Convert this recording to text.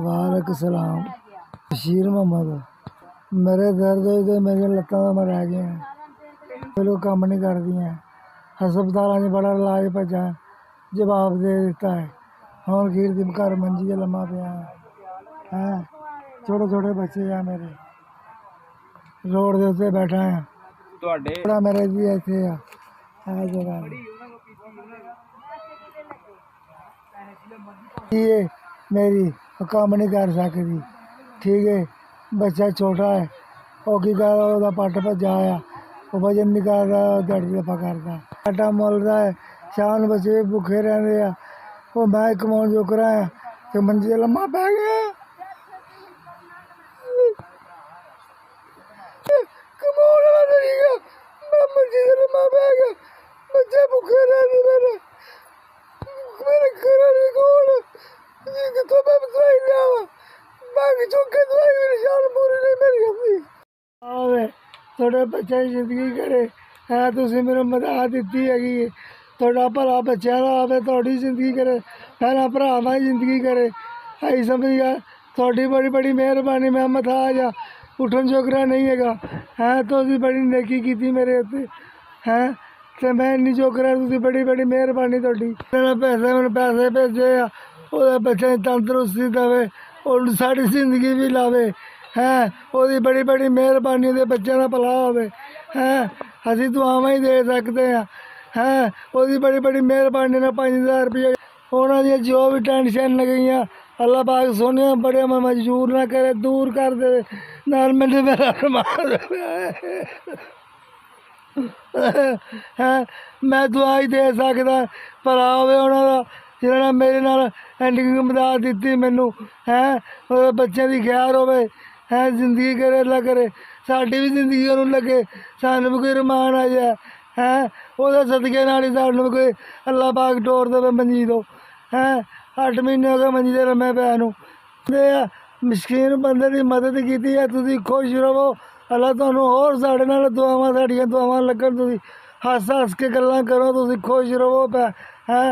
वालेकुम सलाम। बशीर मोहम्मद। मेरे दर्द होए मेरी लत्तां मैं रह गया चलो कम नहीं कर दियाँ हस्पतालों में बड़ा इलाज भजा जवाब दे दिता है और खीर दिन घर मंजी से लम्मा पिया है छोटे छोटे बच्चे हैं मेरे रोड के उत्ते बैठा है बड़ा मेरे जी इतने जगह ये मेरी कम नहीं कर सकती ठीक है बच्चा छोटा है वो की कर पट भजा आया वो वजन नहीं कर रहा दिहाड़ी दफा करता आटा मुल रहा है शाम बच्चे भी भुखे रहते हैं वो मैं कमाने जोकरा है तो मंजी लम्मा पै गया कमाने वाला नहीं गया मैं मंजी लम्मा पै गया बच्चे भुखे रहते मेरे घर नहीं कौन कितों मैं दवाई लिया बाकी चौके दवाई मेरी शान पूरी नहीं मेरी अपनी आवे थोड़े बच्चे की जिंदगी करे है तुम मेरे मदद दी हैगी थोड़ा भला बच्चों का आवे थोड़ी जिंदगी करे मेरा भरा की जिंदगी करे आई समझ गया थोड़ी बड़ी बड़ी मेहरबानी मैं मथाज आ उठन जोगरा नहीं है तो बड़ी नेकी की मेरे उत्ते हैं तो मैं इन्नी जोगरा तुम बड़ी बड़ी मेहरबानी थोड़ी पैसे मैंने पैसे भेजे आ बच्चे तंदरुस्ती देवे और साड़ी जिंदगी भी लावे हैं वो बड़ी बड़ी मेहरबानी दे बच्चों का भला होवे हैं असी दुआवां ही दे सकते हैं हैं वो बड़ी बड़ी मेहरबानी ने 5000 रुपये उन्होंने जो भी टेंशन लगियाँ अल्लाह पाक सोने बड़े मैं मजबूर ना करे दूर कर दे नाल मैंने मेरा अरमान हैं मैं दुआ ही दे सकता भला होवे उन्होंने जिन्होंने मेरे नाल एंडिंग मदद दी मैनू हैं बच्चों की खैर होवे हैं जिंदगी करे अल्लाह करे साड़ी भी जिंदगी उन्होंने लगे सानू भी कोई रमान आ जाए हैं वो सदके नाल ही सानू भी कोई अल्लाह पाक टोर दे मंजी दो हैं 8 महीने हो गए मंजी दे लम्मे पै नूं मस्कीन बंदे की मदद की है तुम खुश रवो अल्लाह तुहानू होर साढ़े नाल दुआवां साड़ियां दुआवां लगन तुम हस हस के गल्लां करो तुम खुश रवो पै हैं